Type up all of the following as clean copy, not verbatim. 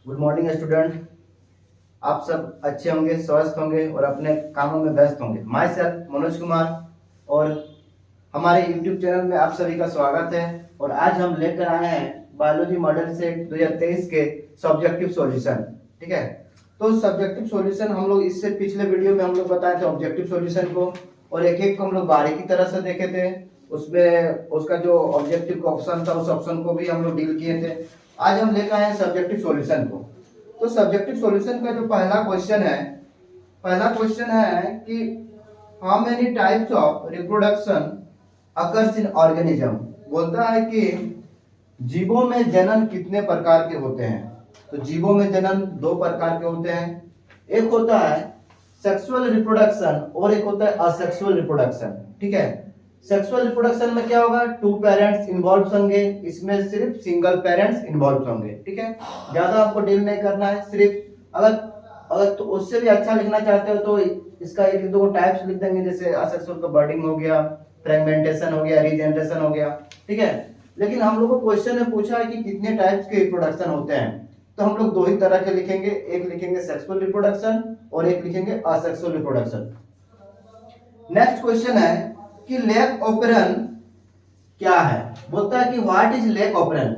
Good morning student. आप सब अच्छे होंगे, स्वस्थ होंगे और अपने कामों में व्यस्त होंगे। माय सेल्फ मनोज कुमार और हमारे यूट्यूब चैनल में आप सभी का स्वागत है। और आज हम लेकर आए हैं बायोलॉजी मॉडल सेट 2023 के सब्जेक्टिव सॉल्यूशन। ठीक है, तो सब्जेक्टिव सॉल्यूशन हम लोग इससे पिछले वीडियो में हम लोग बताए थे ऑब्जेक्टिव सॉल्यूशन को, और एक एक को हम लोग बारीकी तरह से देखे थे। उसमें उसका जो ऑब्जेक्टिव का ऑप्शन था उस ऑप्शन को भी हम लोग डील किए थे। आज हम लेकर आए हैं सब्जेक्टिव सॉल्यूशन को। तो सब्जेक्टिव सॉल्यूशन का जो पहला क्वेश्चन है कि how many types of reproduction occurs in organism. बोलता है कि जीवों में जनन कितने प्रकार के होते हैं। तो जीवों में जनन दो प्रकार के होते हैं, एक होता है सेक्सुअल रिप्रोडक्शन और एक होता है असेक्सुअल रिप्रोडक्शन। ठीक है, सेक्सुअल रिप्रोडक्शन में क्या होगा, 2 पेरेंट्स इन्वॉल्व होंगे, इसमें सिर्फ सिंगल पेरेंट्स इन्वॉल्व होंगे। ठीक है, ज्यादा आपको डील नहीं करना है। सिर्फ अगर अगर तो उससे भी अच्छा लिखना चाहते हो तो इसका एक दो टाइप्स लिख देंगे, जैसे असेक्सुअल का बर्डिंग हो गया, फ्रेगमेंटेशन हो गया, रीजनरेशन हो गया। ठीक है, लेकिन हम लोग को क्वेश्चन में पूछा है कि कितने टाइप्स के रिप्रोडक्शन होते हैं, तो हम लोग दो ही तरह के लिखेंगे, एक लिखेंगे सेक्सुअल रिप्रोडक्शन और एक लिखेंगे असेक्सुअल रिप्रोडक्शन। नेक्स्ट क्वेश्चन है कि लेग ऑपरन क्या है। बोलता है कि व्हाट इज लेग ऑपरन।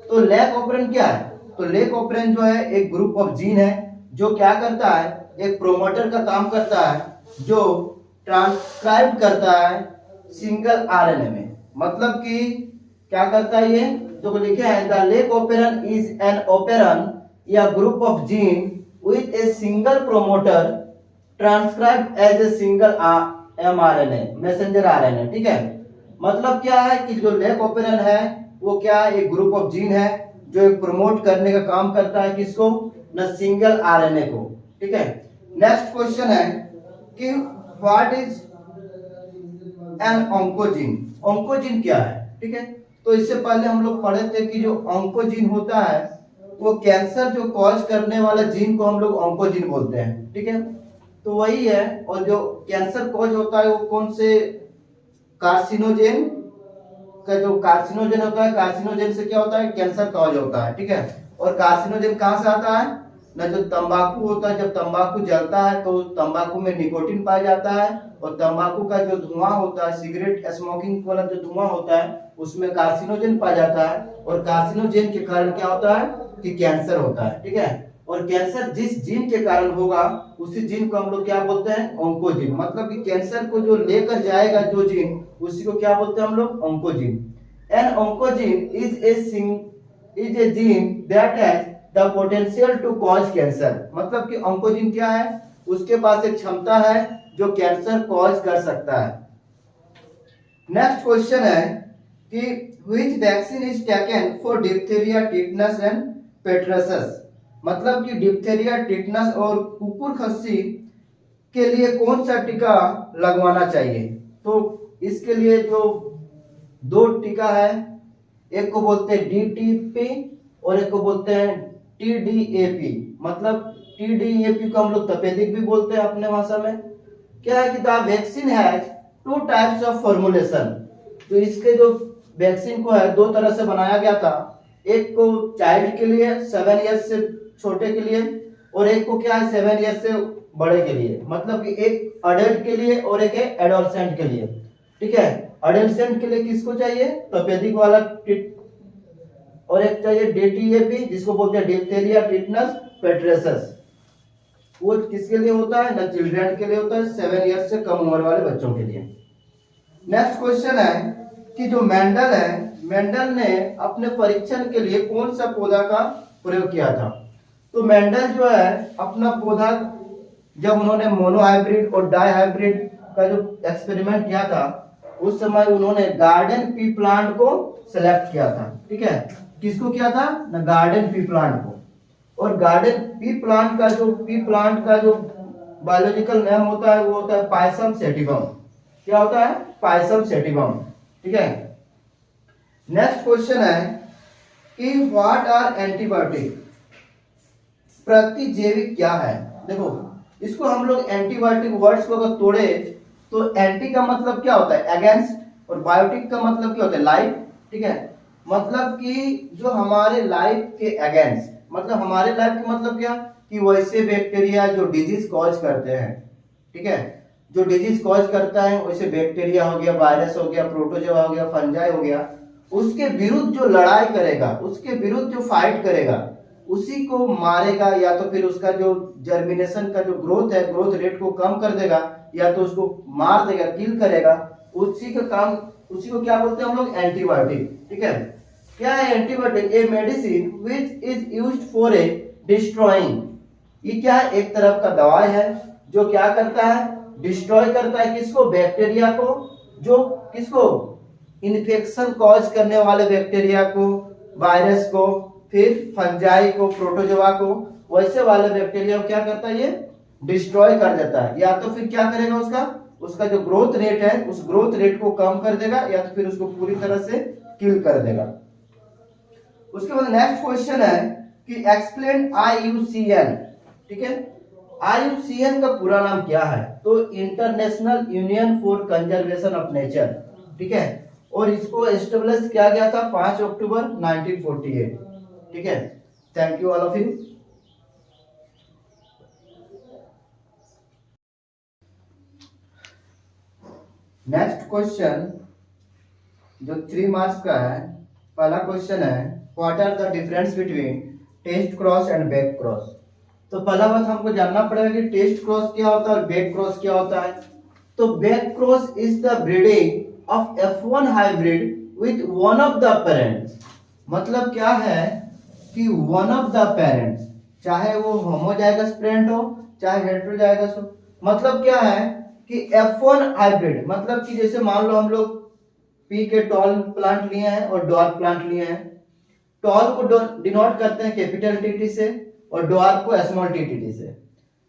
तो लेग ऑपरन क्या है, तो लेग ऑपरन जो है एक ग्रुप ऑफ जीन है जो क्या करता है, एक प्रोमोटर का काम करता है जो ट्रांसक्राइब करता है सिंगल आरएनए में। मतलब कि क्या करता है, ये जो लिखे हैं the lac operon is an operon या group of gene with a single promoter transcribe as a single mRNA messenger RNA. ठीक है, मतलब क्या है कि जो लेग ऑपरन है वो क्या है, एक ग्रुप ऑफ जीन है जो एक प्रमोट करने का काम करता है, किसको, न सिंगल आरएनए को। ठीक है, नेक्स्ट क्वेश्चन है कि what is an oncogene. Oncogene क्या है। ठीक है, तो इससे पहले हम लोग पढ़े थे कि जो ऑन्कोजीन होता है वो कैंसर जो कॉज करने वाला जीन को हम लोग ऑन्कोजीन बोलते हैं। ठीक है, तो वही है। और जो कैंसर कॉज होता है वो कौन से, कार्सिनोजेन का जो कार्सिनोजेन होता है, कार्सिनोजेन से क्या होता है, कैंसर कॉज होता है। ठीक है, और कार्सिनोजेन कहां से आता है, ना जो तंबाकू होता है, जब तंबाकू जलता है तो तंबाकू में निकोटीन पाया जाता है, और तंबाकू का जो धुआं होता है, सिगरेट स्मोकिंग वाला जो धुआं होता है उसमें कार्सिनोजेन पाया जाता है, और कार्सिनोजेन के कारण क्या होता है कि कैंसर होता है। ठीक है, और कैंसर जिस जीन के कारण होगा उसी जीन को हम लोग क्या बोलते हैं, ऑन्कोजीन। मतलब कि कैंसर को जो लेकर जाएगा जो जीन, उसी को क्या बोलते हैं हम लोग, oncogene. An oncogene is a gene that has the potential to cause cancer. मतलब कि ऑन्कोजीन क्या है, उसके पास एक क्षमता है जो कैंसर कॉज कर सकता है। नेक्स्ट क्वेश्चन है कि which vaccine is taken for diphtheria, tetanus and pertussis. मतलब कि डिप्थीरिया, टिटनस और कुकुर खस्सी के लिए कौन सा टीका लगवाना चाहिए। तो इसके लिए जो दो टीका है, एक को बोलते हैं डीटीपी और एक को बोलते हैं टीडीएपी। मतलब टीडीएपी को हम लोग तपेदिक भी बोलते हैं अपने भाषा में। क्या है कि the vaccine has 2 types of formulation. तो इसके जो वैक्सीन को है दो तरह से बनाया गया था, एक को चाइल्ड के लिए 7 इयर्स से छोटे के लिए, और एक को क्या है 7 इयर्स से बड़े के लिए। मतलब कि एक अडल्ट के लिए और एक है एडोलसेंट के लिए। ठीक है, एडोलसेंट के लिए किसको चाहिए, तपेदिक वाला, और एक चाहिए डीटीएपी जिसको बोलते हैं डिप्थीरिया, टिटनस, पेट्रसस। वो किसके लिए होता है, ना चिल्ड्रन के लिए होता है, 7 इयर्स से कम उम्र वाले बच्चों के लिए। नेक्स्ट क्वेश्चन है कि जो मेंडल है, मेंडल ने अपने परीक्षण के लिए कौन सा पौधा का प्रयोग किया था। तो मेंडल जो है अपना पौधा, जब उन्होंने मोनोहाइब्रिड और डाइहाइब्रिड का जो एक्सपेरिमेंट किया था उस समय उन्होंने गार्डन पी प्लांट को सिलेक्ट किया था। ठीक है, किसको किया था, ना गार्डन पी प्लांट को। और गार्डन पी प्लांट का जो बायोलॉजिकल नेम होता है वो होता है पायसम सेटिवम। क्या होता है, पायसम सेटिवम। ठीक है, नेक्स्ट क्वेश्चन है कि व्हाट आर एंटीबायोटिक। प्रतिजैविक क्या है। देखो इसको हम लोग एंटीबायोटिक वर्ड्स को अगर तोड़े तो एंटी का मतलब क्या होता है, अगेंस्ट, और बायोटिक का मतलब क्या होता है, लाइफ। ठीक है, मतलब कि जो हमारे लाइफ के अगेंस्ट, मतलब हमारे लाइफ का मतलब क्या, कि वैसे बैक्टीरिया जो डिजीज कॉज करते हैं, ठीक है, जो डिजीज कॉज करता है, वैसे बैक्टीरिया हो गया, वायरस हो गया, प्रोटोजोआ हो गया, फंजाई हो गया, उसके विरुद्ध जो लड़ाई करेगा, उसके विरुद्ध जो फाइट करेगा, उसी को मारेगा, या तो फिर उसका जो जर्मिनेशन का जो ग्रोथ है, ग्रोथ रेट को कम कर देगा, या तो उसको मार देगा, किल करेगा, उसी का काम, उसी को क्या बोलते हैं हम लोग, एंटीबायोटिक। ठीक है, क्या है antibiotic? A medicine which is used for a destroying. ये क्या है? एक तरफ का दवाई है जो क्या करता है, डिस्ट्रॉय करता है किसको, बैक्टीरिया को, जो किसको, इन्फेक्शन कॉज करने वाले बैक्टीरिया को, वायरस को, फिर फंजाई को, प्रोटोजोआ को, वैसे वाले बैक्टीरिया को क्या करता है, ये डिस्ट्रॉय कर देता है। या तो फिर क्या करेगा, उसका जो ग्रोथ रेट है, उस ग्रोथ रेट को कम कर देगा, या तो फिर उसको पूरी तरह से किल कर देगा। उसके बाद नेक्स्ट क्वेश्चन है कि एक्सप्लेन IUCN। ठीक है, IUCN का पूरा नाम क्या है? तो international union for conservation of nature. ठीक है, और इसको एस्टेब्लिश किया गया था 5 अक्टूबर 1948। ठीक है, thank you all of you. Next question जो 3 मार्क्स का है, पहला क्वेश्चन है what are the difference between test cross and back cross. तो पहला बात हमको जानना पड़ेगा कि टेस्ट क्रॉस क्या होता है और बैक क्रॉस क्या होता है। तो back cross is the breeding of F1 hybrid with one of the parents. मतलब क्या है कि वन ऑफ द पेरेंट्स, चाहे वो होमोजाइगस पेरेंट हो चाहे हेटेरोजाइगस हो। मतलब क्या है कि F1 हाइब्रिड, मतलब कि जैसे मान लो हम लोग पी के टॉल प्लांट लिए हैं और डॉर्फ प्लांट लिए हैं। टॉल को डिनोट करते हैं कैपिटल टीटी से और डॉर्फ को स्मॉल टीटी से।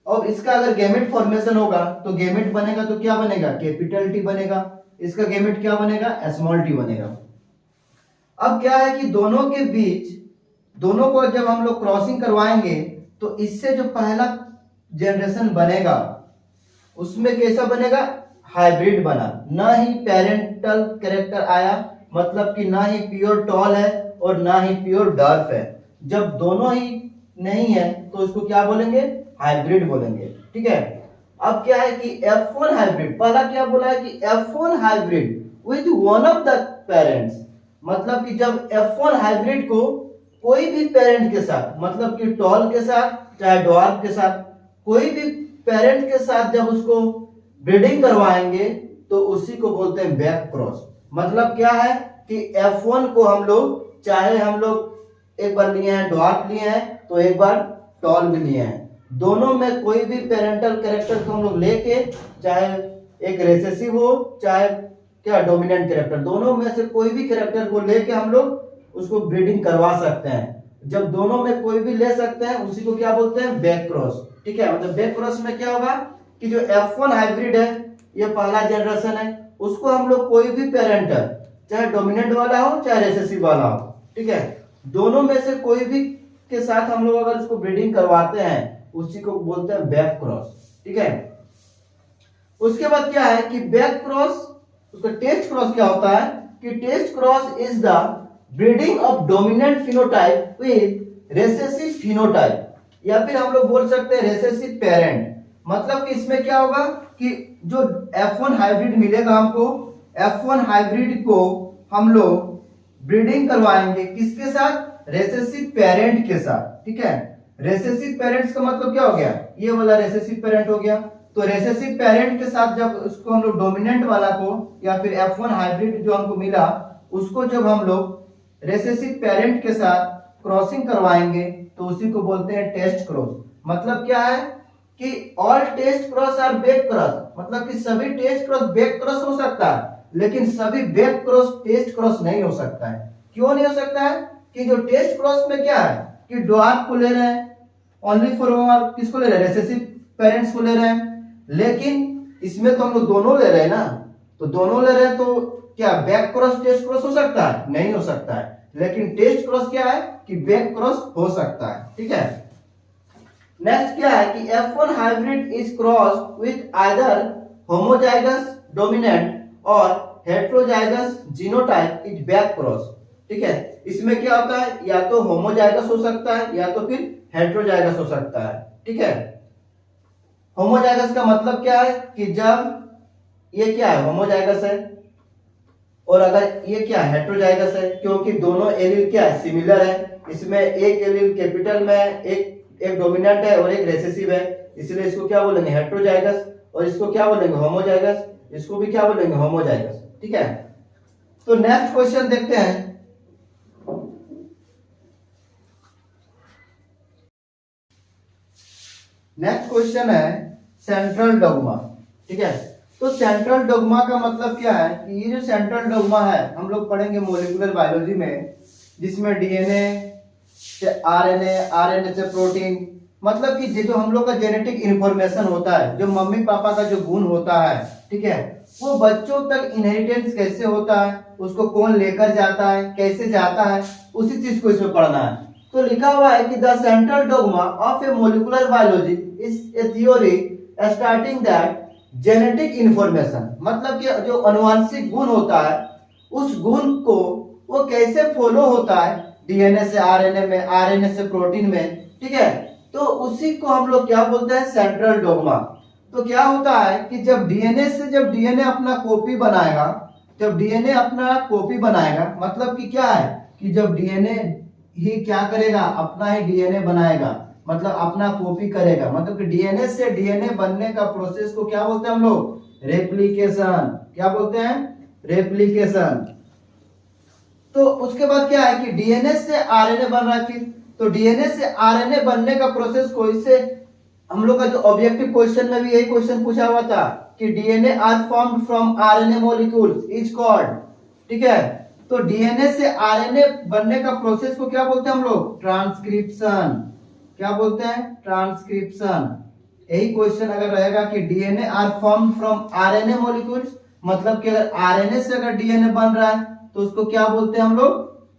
और इसका अगर गैमेट फॉर्मेशन होगा तो गैमेट बनेगा तो क्या बनेगा, कैपिटल टी बनेगा। इसका गैमेट क्या बनेगा, स्मॉल टी बनेगा। अब क्या है कि दोनों के बीच, दोनों को जब हम लोग क्रॉसिंग करवाएंगे तो इससे जो पहला जनरेशन बनेगा उसमें कैसा बनेगा, हाइब्रिड बना, ना ही पेरेंटल कैरेक्टर आया, मतलब कि ना ही प्योर टॉल है और ना ही प्योर डॉर्फ है। जब दोनों ही नहीं है तो उसको क्या बोलेंगे, हाइब्रिड बोलेंगे। ठीक है, अब क्या है कि F1 हाइब्रिड, पहला क्या बोला है कि F1 hybrid with one of the parents. मतलब कि जब F1 हाइब्रिड को कोई भी पेरेंट के साथ, मतलब कि टॉल के साथ चाहे डॉर्फ के साथ, कोई भी पेरेंट के साथ जब उसको ब्रीडिंग करवाएंगे तो उसी को बोलते हैं बैक क्रॉस। मतलब क्या है कि F1 को हम लोग, चाहे हम लोग एक बार लिए हैं डॉर्फ लिए हैं तो एक बार टॉल भी लिए हैं, दोनों में कोई भी पेरेंटल कैरेक्टर को हम लोग लेके, चाहे एक रिसेसिव हो चाहे क्या डोमिनेंट कैरेक्टर, दोनों में से कोई भी कैरेक्टर को लेके हम लोग उसको ब्रीडिंग करवा सकते हैं। जब दोनों में कोई भी ले सकते हैं उसी को क्या बोलते हैं, बैक क्रॉस। ठीक है, मतलब बैक क्रॉस में क्या होगा कि जो F1 हाइब्रिड है, ये पहला जनरेशन है, उसको हम लोग कोई भी पेरेंटल, चाहे डोमिनेंट वाला हो चाहे रिसेसिव वाला हो, ठीक है, दोनों में से कोई भी के साथ हम लोग अगर इसको ब्रीडिंग करवाते हैं उसी को बोलते हैं बैक क्रॉस। ठीक है, उसके बाद क्या है कि बैक क्रॉस, उसका टेस्ट क्रॉस क्या होता है कि test cross is the breeding of dominant phenotype with recessive phenotype, या फिर हम लोग बोल सकते हैं रिसेसिव पेरेंट। मतलब कि इसमें क्या होगा कि जो F1 हाइब्रिड मिलेगा हमको, F1 हाइब्रिड को हम लोग ब्रीडिंग करवाएंगे किसके साथ, रिसेसिव पेरेंट के साथ। ठीक है, रिसेसिव पेरेंट्स का मतलब क्या हो गया, ये वाला रिसेसिव पेरेंट हो गया। तो रिसेसिव पेरेंट के साथ जब उसको हम लोग डोमिनेंट वाला को या फिर F1 हाइब्रिड जो हमको मिला उसको जब हम लोग रिसेसिव पेरेंट के साथ क्रॉसिंग करवाएंगे तो उसी को बोलते हैं टेस्ट क्रॉस। मतलब क्या है कि all test cross are back cross, मतलब कि सभी टेस्ट क्रॉस बैक क्रॉस हो सकता है लेकिन सभी बैक क्रॉस टेस्ट क्रॉस नहीं हो सकता है। क्यों नहीं हो सकता है कि जो टेस्ट क्रॉस में क्या है कि डॉर्फ को ले रहे हैं, ओनली फॉर किसको ले रहे हैं, रिसेसिव पेरेंट्स को ले रहे हैं, लेकिन इसमें तो हम लोग दोनों ले रहे हैं ना, तो दोनों ले रहे हैं तो क्या बैक क्रॉस टेस्ट क्रॉस हो सकता है, नहीं हो सकता है। लेकिन टेस्ट क्रॉस क्या है कि बैक क्रॉस हो सकता है। ठीक है, नेक्स्ट क्या है कि F1 hybrid is cross with either homozygous dominant और heterozygous genotype is back cross. ठीक है। इसमें क्या होता है, या तो होमोजाइगस हो सकता है या तो फिर हेटेरोजाइगस हो सकता है, ठीक है। होमोजाइगस का मतलब क्या है कि जब ये क्या है, होमोजाइगस है, और अगर ये क्या है, हेटेरोजाइगस है, क्योंकि दोनों एलील क्या है, सिमिलर है। इसमें एक एलील कैपिटल में है, एक डोमिनेंट है और एक रिसेसिव है, इसलिए इसको क्या बोलेंगे, हेटेरोजाइगस। और इसको क्या बोलेंगे, होमोजाइगस। इसको भी क्या बोलेंगे, होमोजाइगस, ठीक है। तो नेक्स्ट क्वेश्चन देखते हैं। नेक्स्ट क्वेश्चन है सेंट्रल डोग्मा, ठीक है। तो सेंट्रल डोग्मा का मतलब क्या है कि ये जो सेंट्रल डोग्मा है हम लोग पढ़ेंगे मॉलिक्यूलर बायोलॉजी में, जिसमें डीएनए से आरएनए, आरएनए से प्रोटीन, मतलब कि जो हम लोग का जेनेटिक इंफॉर्मेशन होता है, जो मम्मी पापा का जो गुण होता है, ठीक है, वो बच्चों तक इनहेरिटेंस कैसे होता है, उसको कौन लेकर जाता है, कैसे जाता है, उसी चीज को इसमें पढ़ना है। तो लिखा हुआ है कि the central dogma of A molecular biology is a theory starting that genetic information, मतलब कि जो अनुवांशिक गुण होता है उस गुण को वो कैसे फॉलो होता है डीएनए से आरएनए में, आरएनए से प्रोटीन में, ठीक है। तो उसी को हम लोग क्या बोलते हैं, सेंट्रल डोग्मा। तो क्या होता है कि जब डीएनए अपना कॉपी बनाएगा, जब डीएनए अपना कॉपी बनाएगा, मतलब कि क्या है कि जब डीएनए ही क्या करेगा, अपना ही डीएनए बनाएगा, मतलब अपना कॉपी करेगा, मतलब कि डीएनए से डीएनए बनने का प्रोसेस को क्या बोलते हैं हम लोग, रेप्लिकेशन। क्या बोलते हैं, रेप्लिकेशन। तो उसके बाद क्या है कि डीएनए से आरएनए बन रहा है फिर, तो डीएनए से आरएनए बनने का प्रोसेस को, इससे हम लोग का जो ऑब्जेक्टिव क्वेश्चन में भी यही क्वेश्चन पूछा हुआ था कि DNA are formed from RNA molecules is called, ठीक है। तो डीएनए से आरएनए बनने का प्रोसेस को क्या बोलते हैं हम लोग, ट्रांसक्रिप्शन। क्या बोलते हैं, ट्रांसक्रिप्शन। यही क्वेश्चन अगर रहेगा कि DNA are formed from RNA molecules, मतलब कि अगर आरएनए से अगर डीएनए बन रहा है तो उसको क्या बोलते हैं हम लोग,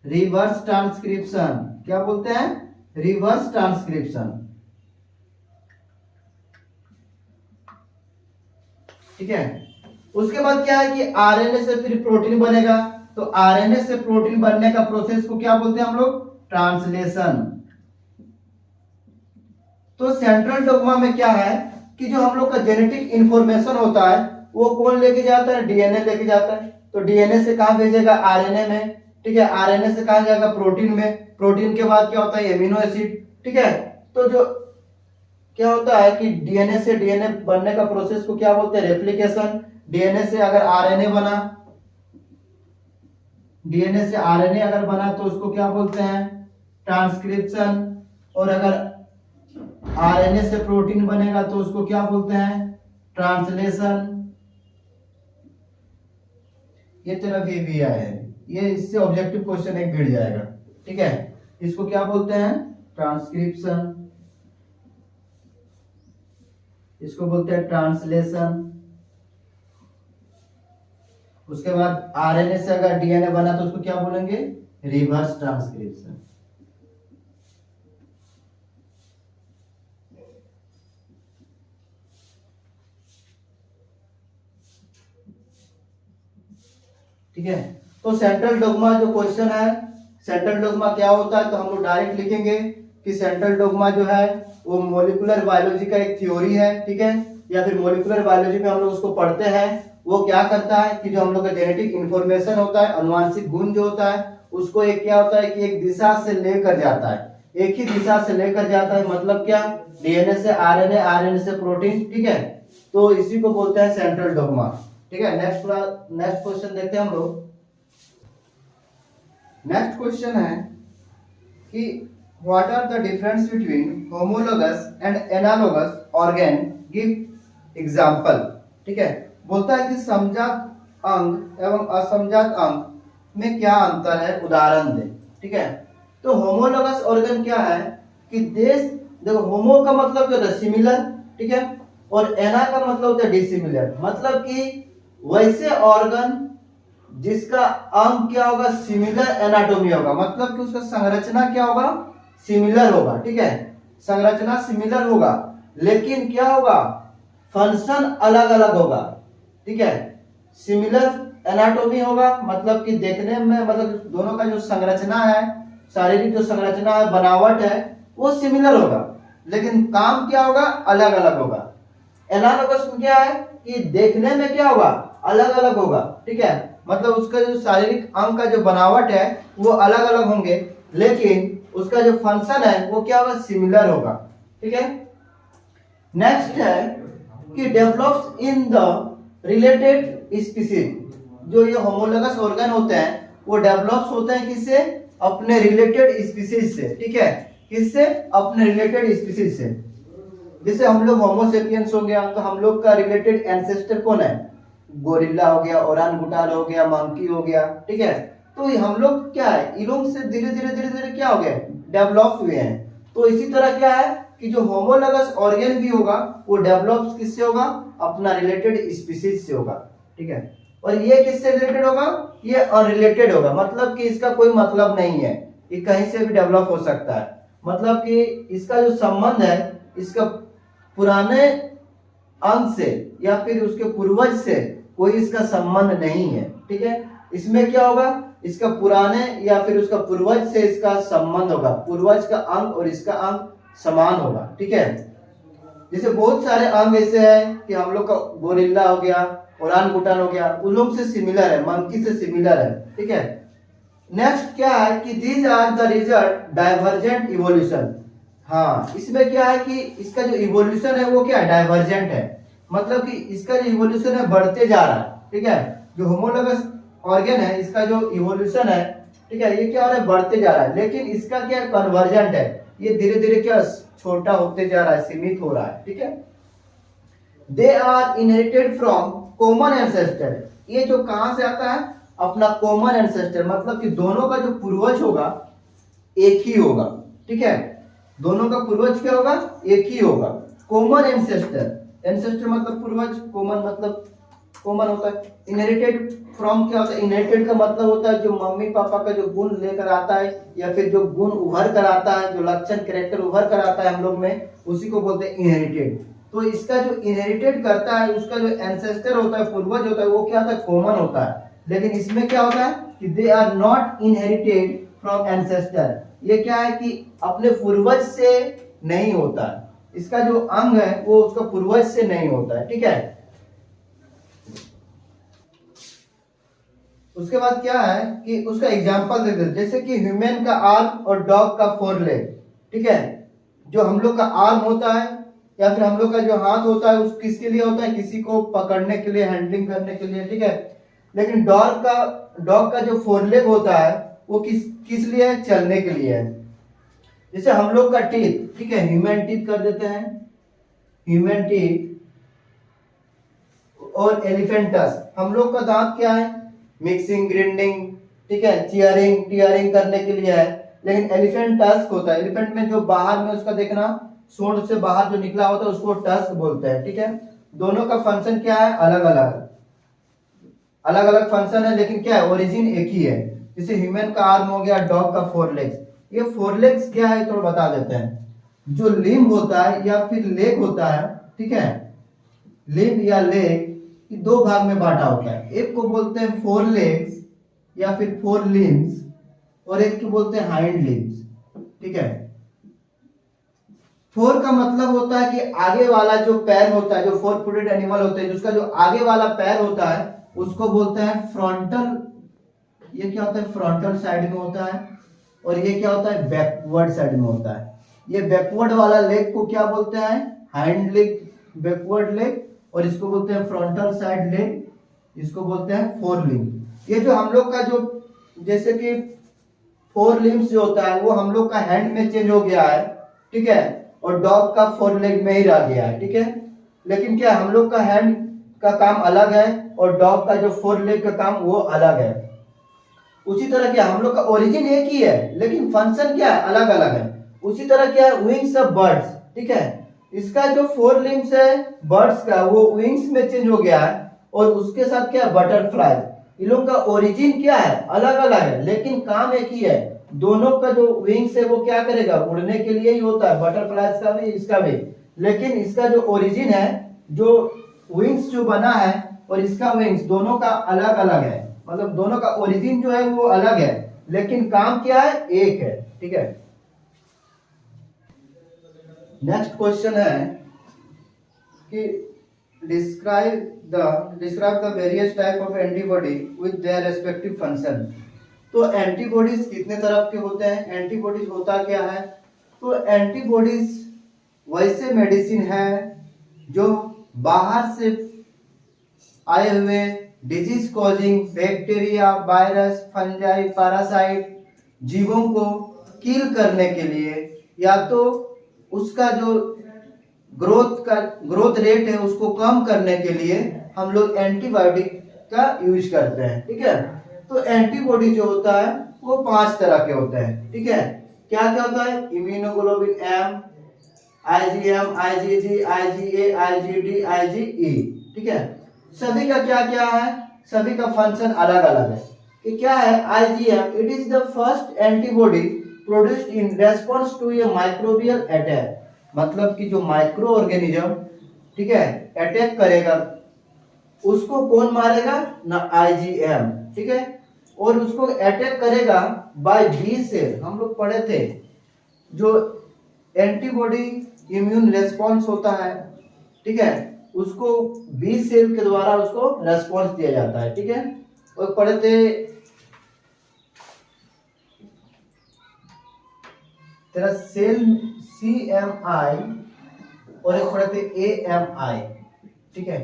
रिवर्स ट्रांसक्रिप्शन। क्या बोलते हैं, रिवर्स ट्रांसक्रिप्शन, ठीक है। उसके बाद क्या है कि आरएनए से फिर प्रोटीन बनेगा, तो आरएनए से प्रोटीन बनने का प्रोसेस को क्या बोलते हैं हम लोग, ट्रांसलेशन। तो सेंट्रल डोग्मा में क्या है कि जो हम लोग का जेनेटिक इंफॉर्मेशन होता है वो कौन लेके जाता है, डीएनए लेके जाता है। तो डीएनए से कहां भेजेगा, आरएनए में, ठीक है। आरएनए से कहां जाएगा, प्रोटीन में। प्रोटीन के बाद क्या होता है, एमिनो एसिड, ठीक है। तो जो क्या होता है कि डीएनए से डीएनए बनने का प्रोसेस को क्या बोलते हैं, रेप्लिकेशन। डीएनए से अगर आरएनए बना, डीएनए से आरएनए अगर बना तो उसको क्या बोलते हैं, ट्रांसक्रिप्शन। और अगर आरएनए से प्रोटीन बनेगा तो उसको क्या बोलते हैं, ट्रांसलेशन। ये तरफ ये भी आया है, ये इससे ऑब्जेक्टिव क्वेश्चन एक भिड़ जाएगा, ठीक है। इसको क्या बोलते हैं, ट्रांसक्रिप्शन, इसको बोलते हैं ट्रांसलेशन। उसके बाद आरएनए से अगर डीएनए बना तो उसको क्या बोलेंगे, रिवर्स ट्रांसक्रिप्शन। ठीक है। तो सेंट्रल डोग्मा जो क्वेश्चन है, सेंट्रल डोग्मा क्या होता है, तो हम लोग डायरेक्ट लिखेंगे कि सेंट्रल डोग्मा जो है वो मॉलिक्यूलर बायोलॉजी का एक थ्योरी है, ठीक है, या फिर मॉलिक्यूलर बायोलॉजी में हम लोग उसको पढ़ते हैं। वो क्या करता है कि जो हम लोग का जेनेटिक इंफॉर्मेशन होता है, अनुवांशिक गुण जो होता है, उसको एक क्या होता है कि एक दिशा से लेकर जाता है, एक ही दिशा से लेकर जाता है, मतलब क्या, डीएनए से आरएनए, आरएनए से प्रोटीन, ठीक है। तो इसी को बोलते हैं सेंट्रल डोग्मा, ठीक है। नेक्स्ट क्वेश्चन देखते हैं हम लोग। नेक्स्ट क्वेश्चन है कि what are the difference between homologous and analogous organ, give example, ठीक है। बोलता है कि समजात अंग एवं असमजात अंग में क्या अंतर है, उदाहरण दे, ठीक है। तो होमोलोगस ऑर्गन क्या है कि देखो होमो का मतलब क्या होता है, सिमिलर, ठीक है, और एना का मतलब होता है डिसिमिलर, मतलब कि वैसे ऑर्गन जिसका अंग क्या होगा, सिमिलर एनाटॉमी होगा, मतलब कि उसका संरचना क्या होगा, सिमिलर होगा, ठीक है, संरचना सिमिलर होगा, लेकिन क्या होगा, फंक्शन अलग अलग होगा, ठीक है। सिमिलर एनाटोमी होगा, मतलब कि देखने में मतलब दोनों का जो संरचना है, शारीरिक जो संरचना है, बनावट है, वो सिमिलर होगा, लेकिन काम क्या होगा, अलग अलग होगा। एनालॉगस में क्या है कि देखने में क्या होगा, अलग अलग होगा, ठीक है, मतलब उसका जो शारीरिक अंग का जो बनावट है वो अलग अलग होंगे, लेकिन उसका जो फंक्शन है वो क्या होगा, सिमिलर होगा, ठीक है। नेक्स्ट है कि develops in the related species, जो ये होमोलोगस ऑर्गन होते हैं वो डेवलप्स होते हैं किससे, अपने रिलेटेड स्पीसीज से, ठीक है, किससे, अपने रिलेटेड स्पीसीज से। जैसे हम लोग होमोसेपियंस हो गया, तो हम लोग का रिलेटेड एंसेस्टर कौन है, गोरिल्ला हो गया, ओरांगुटान हो गया, मंकी हो गया, ठीक है। तो हम लोग क्या है, इन लोग से धीरे धीरे क्या हो गए, डेवलप हुए हैं। तो इसी तरह क्या है कि जो होमोलोगस ऑर्गन भी होगा वो डेवलप किससे होगा, अपना रिलेटेड स्पीसीज से होगा, ठीक है। और ये किससे रिलेटेड होगा, ये अनरिलेटेड होगा, मतलब कि इसका कोई मतलब नहीं है, ये कहीं से भी डेवलप हो सकता है, मतलब कि इसका जो संबंध है इसका पुराने अंग से या फिर उसके पूर्वज से कोई इसका संबंध नहीं है, ठीक है। इसमें क्या होगा, इसका पुराने या फिर उसका पूर्वज से इसका संबंध होगा, पूर्वज का अंग और इसका अंग समान होगा, ठीक है। जैसे बहुत सारे अंग ऐसे हैं कि हम लोग का गोरिल्ला हो गया, ओरांगुटान हो गया, उन लोग से सिमिलर है, मंकी से सिमिलर है, ठीक है। नेक्स्ट क्या है कि these are the result divergent evolution. हाँ, इसमें क्या है कि इसका जो इवोल्यूशन है वो क्या है, डाइवर्जेंट है, मतलब कि इसका जो इवोल्यूशन है बढ़ते जा रहा है, ठीक है। जो होमोलोगस ऑर्गन है इसका जो इवोल्यूशन है, ठीक है, ये क्या हो रहा है, बढ़ते जा रहा है, लेकिन इसका क्या कन्वर्जेंट है, ये धीरे धीरे क्या छोटा होते जा रहा है, सीमित हो रहा है, ठीक है। They are inherited from common ancestor, ये जो कहां से आता है, अपना कॉमन एंसेस्टर, मतलब कि दोनों का जो पूर्वज होगा एक ही होगा, ठीक है, दोनों का पूर्वज क्या होगा, एक ही होगा। कॉमन एंसेस्टर, एंसेस्टर मतलब पूर्वज, कॉमन मतलब कॉमन होता है। इनहेरिटेड फ्रॉम क्या होता है, इनहेरिटेड का मतलब होता है जो मम्मी पापा का जो गुण लेकर आता है या फिर जो गुण उभर कर आता है, जो लक्षण कैरेक्टर उभर कर आता है हम लोग में, उसी को बोलते हैं इनहेरिटेड। तो इसका जो इनहेरिटेड करता है उसका जो एंसेस्टर होता है, पूर्वज होता है, वो क्या होता है, कॉमन होता है। लेकिन इसमें क्या होता है कि they are not inherited from ancestor, ये क्या है कि अपने पूर्वज से नहीं होता है, इसका जो अंग है वो उसका पूर्वज से नहीं होता है, ठीक है। उसके बाद क्या है कि उसका एग्जांपल दे देते, जैसे कि ह्यूमन का आर्म और डॉग का 4 लेग, ठीक है। जो हम लोग का आर्म होता है या फिर हम लोग का जो हाथ होता है उस किसके लिए होता है, किसी को पकड़ने के लिए, हैंडलिंग करने के लिए, ठीक है। लेकिन डॉग का जो 4 लेग होता है वो किस लिए है, चलने के लिए है। जैसे हम लोग का टीथ, ठीक है, ह्यूमन टीथ कर देते हैं, ह्यूमन टीथ और एलिफेंटस, हम लोग का दांत क्या है, मिक्सिंग, ग्राइंडिंग, ठीक है, चियरिंग, टीयरिंग करने के लिए है। लेकिन एलिफेंट टस्क होता है, एलिफेंट में जो बाहर में उसका देखना सूंड से बाहर जो निकला होता है उसको टस्क बोलते हैं, ठीक है। दोनों का फंक्शन क्या है, अलग अलग फंक्शन है, लेकिन क्या है, ओरिजिन एक ही है। जैसे ह्यूमन का आर्म हो गया, डॉग का 4 लेग्स, ये 4 लेग्स क्या है तो बता देते हैं। जो लिम्ब होता है या फिर लेग होता है, ठीक है, लिम्ब या लेग 2 भाग में बांटा होता है, एक को बोलते हैं 4 लेग्स या फिर 4 लिम्स और एक को बोलते हैं हाइंड लिम्स, ठीक है। 4 का मतलब होता है कि आगे वाला जो पैर होता है, जो 4 फुटेड एनिमल होते हैं, जिसका जो आगे वाला पैर होता है उसको बोलते हैं फ्रंटल, ये क्या होता है, फ्रंटल साइड में होता है, और ये क्या होता है, बैकवर्ड साइड में होता है। ये बैकवर्ड वाला लेग को क्या बोलते हैं, हाइंड लेग, बैकवर्ड लेग, और इसको बोलते हैं फ्रंटल साइड लेग, इसको बोलते हैं 4 लिम्ब। ये जो हम लोग का जो जैसे कि 4 लिम्स जो होता है वो हम लोग का हैंड में चेंज हो गया है, ठीक है, और डॉग का 4 लेग में ही रह गया है, ठीक है। लेकिन क्या हम लोग का हैंड का काम अलग है और डॉग का जो 4 लेग का काम वो अलग है। उसी तरह क्या हम लोग का ओरिजिन एक ही है लेकिन फंक्शन क्या है, अलग अलग है। उसी तरह क्या है, विंग्स ऑफ बर्ड्स, ठीक है, इसका जो 4 लिम्स है बर्ड्स का वो विंग्स में चेंज हो गया है, और उसके साथ क्या है, बटरफ्लाई, इन लोगों का ओरिजिन क्या है, अलग अलग है लेकिन काम एक ही है। दोनों का जो विंग्स है वो क्या करेगा, उड़ने के लिए ही होता है, बटरफ्लाई का भी इसका भी। लेकिन इसका जो ओरिजिन है, जो विंग्स जो बना है और इसका विंग्स, दोनों का अलग अलग है, मतलब दोनों का ओरिजिन जो है वो अलग है, लेकिन काम क्या है, एक है। ठीक है, नेक्स्ट क्वेश्चन है कि describe the various type of antibody with their respective function. तो एंटीबॉडीज कितने तरह के होते हैं, एंटीबॉडीज होता क्या है, तो एंटीबॉडीज वैसे मेडिसिन है जो बाहर से आए हुए disease causing bacteria, virus, fungi, parasite जीवों को किल करने के लिए, या तो उसका जो ग्रोथ रेट है उसको कम करने के लिए हम लोग एंटीबायोटिक का यूज करते हैं। ठीक है, तो एंटीबॉडी जो होता है वो 5 तरह के होते हैं। ठीक है, क्या क्या होता है, immunoglobulin M, IgM, IgG, IgA, IgD, IgE. ठीक है, सभी का क्या क्या है, सभी का फंक्शन अलग अलग है। कि क्या है IgM, it is the first antibody produced in response to a microbial attack, मतलब कि जो माइक्रो ऑर्गेनिज्म, ठीक है, अटैक करेगा उसको कौन मारेगा ना, आईजीएम। ठीक है, और उसको अटैक करेगा बाय बी सेल। हम लोग पढ़े थे जो एंटीबॉडी इम्यून रेस्पॉन्स होता है, ठीक है, उसको बी सेल के द्वारा उसको रेस्पॉन्स दिया जाता है। ठीक है, और पढ़े थे तेरा सेल CMI और एक पढ़े थे AMI। ठीक है,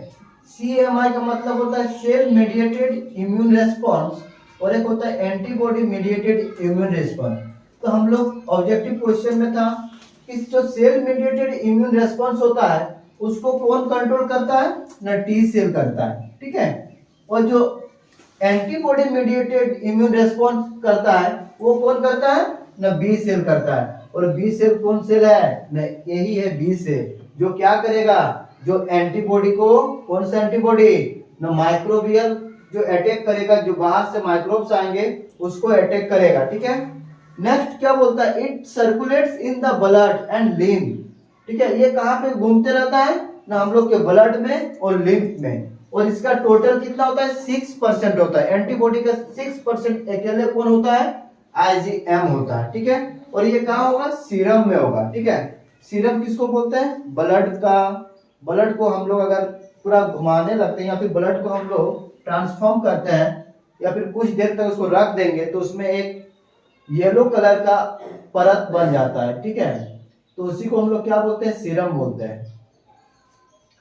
CMI का मतलब होता है सेल मीडिएटेड इम्यून रेस्पॉन्स और एक होता है एंटीबॉडी मीडिएटेड इम्यून रेस्पॉन्स। तो हम लोग ऑब्जेक्टिव क्वेश्चन में था कि जो सेल मीडिएटेड इम्यून रेस्पॉन्स होता है उसको कौन कंट्रोल करता है ना, टी सेल करता है। ठीक है, और जो एंटीबॉडी मीडिएटेड इम्यून रेस्पॉन्स करता है वो कौन करता है ना, बी सेल करता है। और बी सेल कौन सेल है ना, यही है बी सेल, जो क्या करेगा, जो एंटीबॉडी को, कौन सा एंटीबॉडी ना, माइक्रोबियल जो अटैक करेगा, जो बाहर से माइक्रोब्स आएंगे उसको अटैक करेगा। ठीक है, नेक्स्ट क्या बोलता है, it circulates in the blood and lymph. ठीक है, ये कहाँ पे घूमते रहता है ना, हम लोग के ब्लड में और लिम्फ में, और इसका टोटल कितना होता है, 6% होता है। एंटीबॉडी का 6% अकेले कौन होता है, आईजीएम होता है। ठीक है, और ये कहाँ होगा, सीरम में होगा। ठीक है, सीरम किसको बोलते हैं, ब्लड का, ब्लड को हम लोग अगर पूरा घुमाने लगते हैं या फिर ब्लड को हम लोग ट्रांसफॉर्म करते हैं या फिर कुछ देर तक उसको रख देंगे तो उसमें एक येलो कलर का परत बन जाता है। ठीक है, तो उसी को हम लोग क्या बोलते हैं, सीरम बोलते हैं।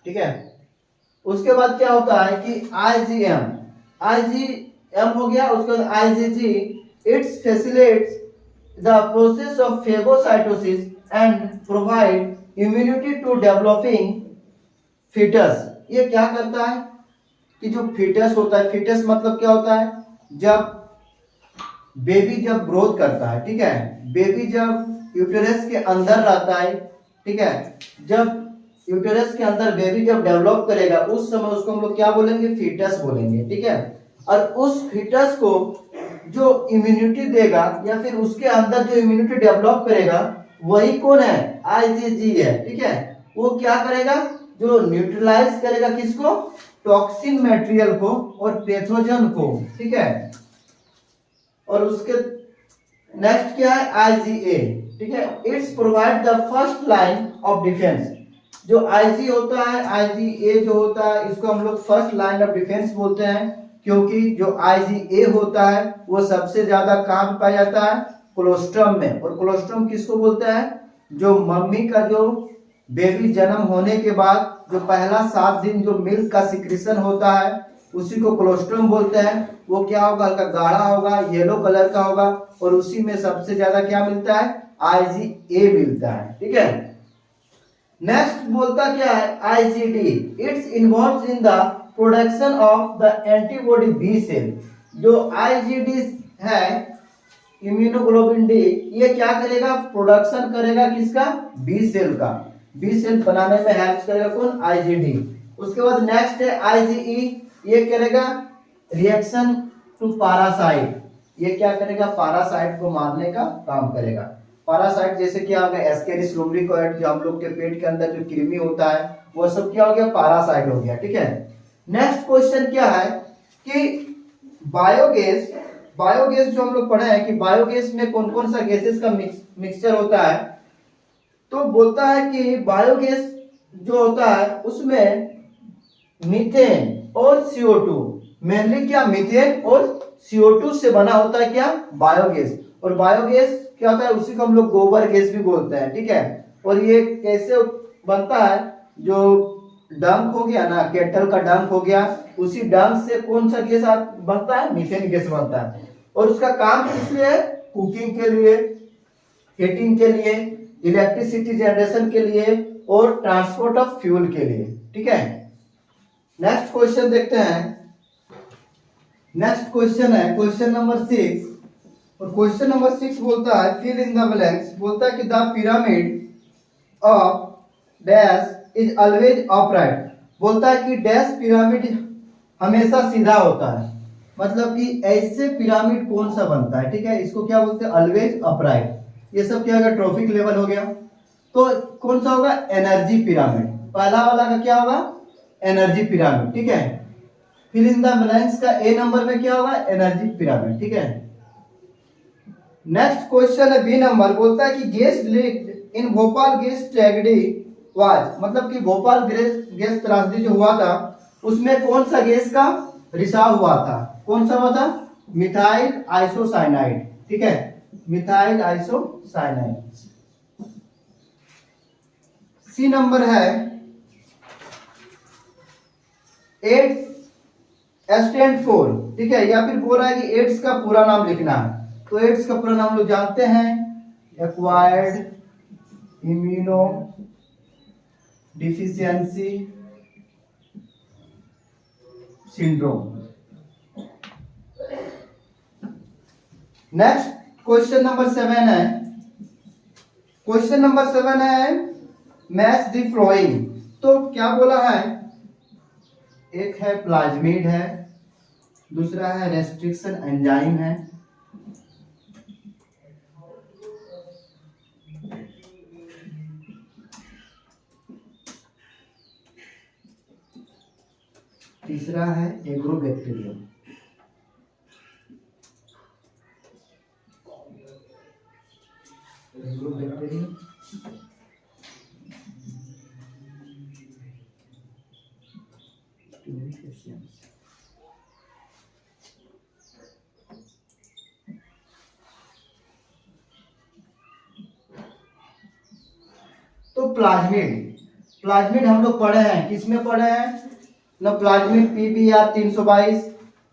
ठीक है, उसके बाद क्या होता है कि आईजीएम हो गया, उसके बाद IgG, it's facilitates the process of phagocytosis and provide immunity to developing foetus. ये क्या करता है कि जो फीटस होता है, फीटस मतलब क्या होता है, जब बेबी जब ग्रोथ करता है, ठीक है, बेबी जब यूटेरस के अंदर रहता है, ठीक है, जब यूटेरस के अंदर बेबी जब डेवलप करेगा उस समय उसको हम लोग क्या बोलेंगे, फीटस बोलेंगे। ठीक है, और उस फीटस को जो इम्यूनिटी देगा या फिर उसके अंदर जो इम्यूनिटी डेवलप करेगा वही कौन है, आईजीजी है। ठीक है, वो क्या करेगा, जो न्यूट्रलाइज करेगा किसको, टॉक्सिन मटेरियल को और पैथोजन को। ठीक है, और उसके नेक्स्ट क्या है, आईजीए। ठीक है, it's provide the first line of defence. जो आईजी होता है, आईजीए जो होता है, इसको हम लोग फर्स्ट लाइन ऑफ डिफेंस बोलते हैं, क्योंकि जो आईजीए होता है वो सबसे ज्यादा कहाँ पे पाया जाता है, कोलोस्ट्रम में। और कोलोस्ट्रम किसको बोलते हैं, जो मम्मी का जो बेबी जन्म होने के बाद जो पहला 7 दिन जो मिल्क का सिक्रेशन होता है उसी को कोलोस्ट्रम बोलते हैं। वो क्या होगा, हल्का गाढ़ा होगा, येलो कलर का होगा, और उसी में सबसे ज्यादा क्या मिलता है, आईजीए मिलता है। ठीक है, नेक्स्ट बोलता क्या है, IgD, it's involves in the production of the antibody B cell. जो आईजीडी है, इम्यूनोग्लोबिन डी, ये क्या करेगा, प्रोडक्शन करेगा किसका, बी सेल का, बी सेल बनाने में हेल्प करेगा कौन, आईजीडी। उसके बाद नेक्स्ट है आईजीई, ये करेगा रिएक्शन टू पैरासाइट। ये क्या करेगा, पैरासाइट को मारने का काम करेगा। पैरासाइट जैसे क्या हो गया, एस्केरिस लुम्ब्रिकोइड, जो हम लोग के पेट के अंदर जो कृमि होता है वो सब क्या हो गया, पैरासाइट हो गया। ठीक है, नेक्स्ट क्वेश्चन क्या है कि बायोगैस, बायोगैस जो हम लोग पढ़े हैं कि बायोगैस में कौन कौन सा गैसेस का मिक्सचर होता है। तो बोलता है कि बायोगैस जो होता है उसमें मीथेन और CO2, मेनली क्या मीथेन और CO2 से बना होता है क्या बायोगैस। और बायोगैस क्या होता है उसी को हम लोग गोबर गैस भी बोलते हैं, ठीक है। और ये कैसे बनता है, जो डंक हो गया ना, केटल का डंक हो गया, उसी डंक से कौन सा गैस बनता है, मीथेन गैस बनता है। और उसका काम किस लिए है, कुकिंग के लिए, हीटिंग के लिए, इलेक्ट्रिसिटी जनरेशन के लिए और ट्रांसपोर्ट ऑफ फ्यूल के लिए, ठीक है। नेक्स्ट क्वेश्चन देखते हैं। नेक्स्ट क्वेश्चन है क्वेश्चन नंबर 6। और क्वेश्चन नंबर 6 बोलता है फिल इन द ब्लैंक्स। बोलता है कि the pyramid of dash is always upright. बोलता है कि डैश पिरामिड हमेशा सीधा होता है, मतलब कि ऐसे पिरामिड कौन सा बनता है, ठीक है। इसको क्या बोलते हैं, ऑलवेज अपराइट। ये सब क्या होगा, ट्रॉफिक लेवल हो गया। तो कौन सा होगा, एनर्जी पिरामिड। पहला वाला का क्या होगा, एनर्जी पिरामिड, ठीक है। फिल इन द ब्लैंक्स का ए नंबर में क्या होगा, एनर्जी पिरामिड, ठीक है। नेक्स्ट क्वेश्चन है बी नंबर। बोलता है कि gas leak in Bhopal gas tragedy was, मतलब कि भोपाल गैस त्रासदी जो हुआ था उसमें कौन सा गैस का रिसाव हुआ था, कौन सा हुआ था, मिथाइल आइसोसाइनाइड, ठीक है, मिथाइल आइसोसाइनाइड। सी नंबर है 8 स्टैंड फॉर, ठीक है, या फिर बोल रहा है कि एड्स का पूरा नाम लिखना है। तो एड्स का पूरा नाम लोग जानते हैं, acquired immuno deficiency syndrome. Next question number 7 है। क्वेश्चन नंबर 7 है मैच द फ्लोइंग। तो क्या बोला है, एक है प्लाज्मिड है, दूसरा है रेस्ट्रिक्शन एंजाइम है, तीसरा है एग्रोबैक्टीरियम। एग्रोबैक्टीरियम तो प्लाज्मिड, प्लाज्मिड हम लोग पढ़े हैं, किसमें पढ़े हैं ना, प्लाज्मिड PBr 322।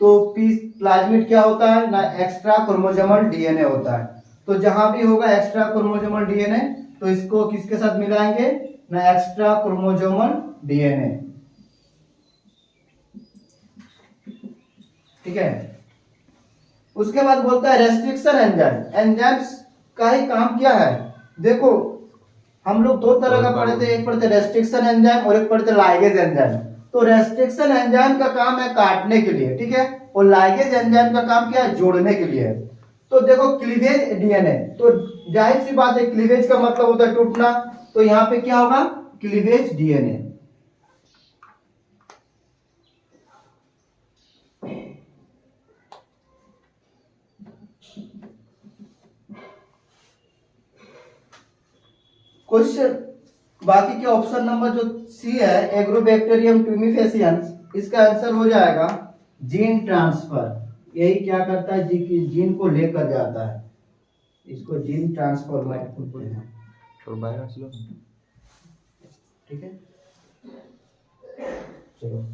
तो प्लाज्मिड क्या होता है ना, एक्स्ट्रा क्रोमोसोमल DNA होता है। तो जहां भी होगा एक्स्ट्रा क्रोमोसोमल DNA तो इसको किसके साथ मिलाएंगे ना, एक्स्ट्रा क्रोमोसोमल DNA, ठीक है। उसके बाद बोलता है रेस्ट्रिक्शन एंजाइम। एंजाइम्स का ही काम क्या है, देखो हम लोग दो तरह का पढ़े थे, एक पढ़ते रेस्ट्रिक्शन एंजाइम और एक पढ़ते लाइगेज एंजाइम। तो रेस्ट्रिक्शन एंजाइम का काम है काटने के लिए, ठीक है, और लाइगेज एंजाइम का काम क्या है, जोड़ने के लिए है। तो देखो क्लीवेज DNA, तो जाहिर सी बात है क्लीवेज का मतलब होता है टूटना, तो यहाँ पे क्या होगा, क्लीवेज DNA। क्वेश्चन बाकी के ऑप्शन नंबर जो सी है एग्रोबैक्टीरियम ट्यूमिफेसियंस, इसका आंसर हो जाएगा जीन ट्रांसफर। यही क्या करता है, जीन को लेकर जाता है, इसको जीन ट्रांसफर बोलते हैं, ठीक है। चलो